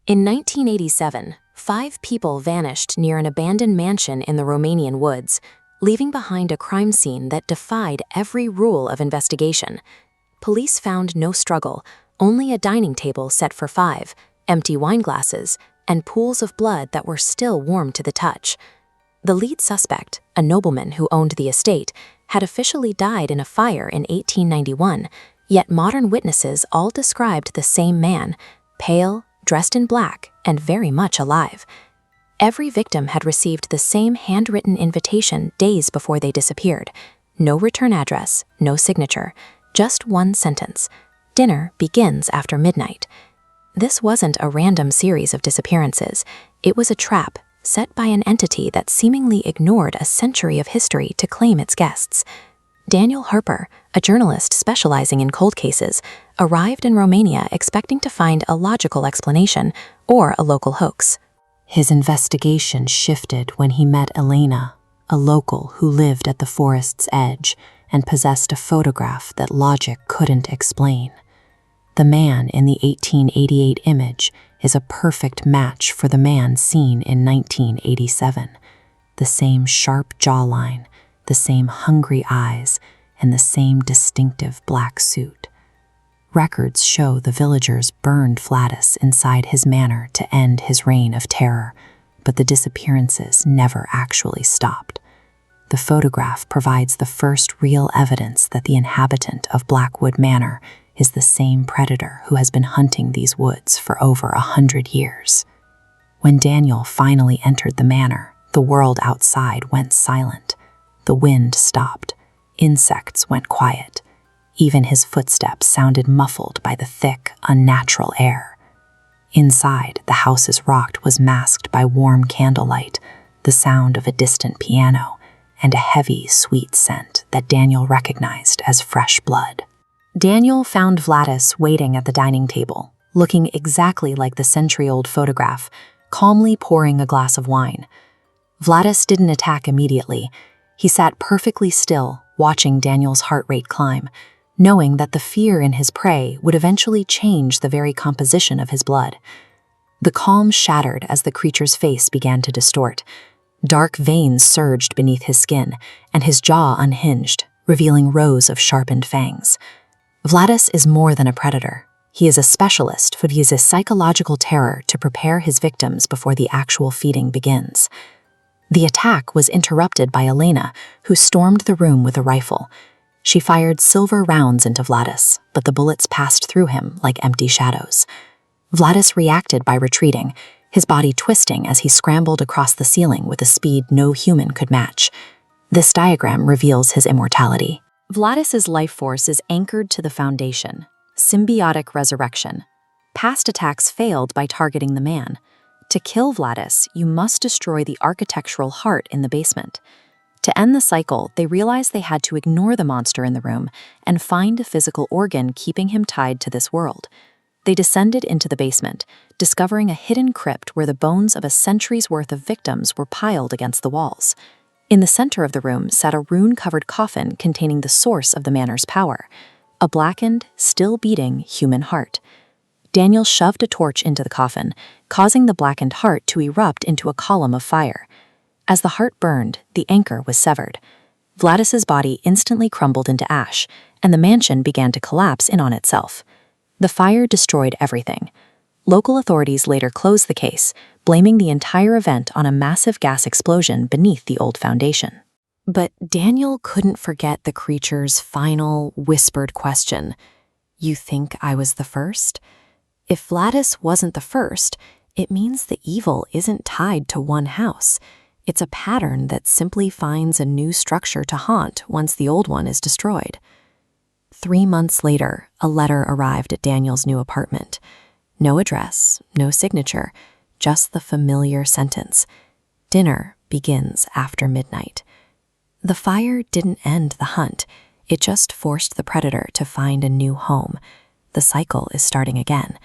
In 1987, 5 people vanished near an abandoned mansion in the Romanian woods, leaving behind a crime scene that defied every rule of investigation. Police found no struggle, only a dining table set for 5, empty wine glasses, and pools of blood that were still warm to the touch. The lead suspect, a nobleman who owned the estate, had officially died in a fire in 1891, yet modern witnesses all described the same man, pale, dressed in black, and very much alive. Every victim had received the same handwritten invitation days before they disappeared. No return address, no signature, just one sentence: dinner begins after midnight. This wasn't a random series of disappearances. It was a trap set by an entity that seemingly ignored a century of history to claim its guests. Daniel Harper, a journalist specializing in cold cases, arrived in Romania expecting to find a logical explanation or a local hoax. His investigation shifted when he met Elena, a local who lived at the forest's edge and possessed a photograph that logic couldn't explain. The man in the 1888 image is a perfect match for the man seen in 1987. The same sharp jawline, the same hungry eyes, and the same distinctive black suit. Records show the villagers burned Vladis inside his manor to end his reign of terror, but the disappearances never actually stopped. The photograph provides the first real evidence that the inhabitant of Blackwood Manor is the same predator who has been hunting these woods for over 100 years. When Daniel finally entered the manor, the world outside went silent. The wind stopped. Insects went quiet. Even his footsteps sounded muffled by the thick, unnatural air. Inside, the house's rocked was masked by warm candlelight, the sound of a distant piano, and a heavy, sweet scent that Daniel recognized as fresh blood. Daniel found Vladis waiting at the dining table, looking exactly like the century-old photograph, calmly pouring a glass of wine. Vladis didn't attack immediately. He sat perfectly still, watching Daniel's heart rate climb, knowing that the fear in his prey would eventually change the very composition of his blood. The calm shattered as the creature's face began to distort. Dark veins surged beneath his skin, and his jaw unhinged, revealing rows of sharpened fangs. Vladis is more than a predator. He is a specialist who uses psychological terror to prepare his victims before the actual feeding begins. The attack was interrupted by Elena, who stormed the room with a rifle. She fired silver rounds into Vladis, but the bullets passed through him like empty shadows. Vladis reacted by retreating, his body twisting as he scrambled across the ceiling with a speed no human could match. This diagram reveals his immortality. Vladis's life force is anchored to the foundation, symbiotic resurrection. Past attacks failed by targeting the man. To kill Vladis, you must destroy the architectural heart in the basement. To end the cycle, they realized they had to ignore the monster in the room and find a physical organ keeping him tied to this world. They descended into the basement, discovering a hidden crypt where the bones of a century's worth of victims were piled against the walls. In the center of the room sat a rune-covered coffin containing the source of the manor's power, a blackened, still beating human heart. Daniel shoved a torch into the coffin, causing the blackened heart to erupt into a column of fire. As the heart burned, the anchor was severed. Vladis's body instantly crumbled into ash, and the mansion began to collapse in on itself. The fire destroyed everything. Local authorities later closed the case, blaming the entire event on a massive gas explosion beneath the old foundation. But Daniel couldn't forget the creature's final, whispered question. "You think I was the first?" If Vladis wasn't the first, it means the evil isn't tied to one house. It's a pattern that simply finds a new structure to haunt once the old one is destroyed. 3 months later, a letter arrived at Daniel's new apartment. No address, no signature, just the familiar sentence: dinner begins after midnight. The fire didn't end the hunt. It just forced the predator to find a new home. The cycle is starting again.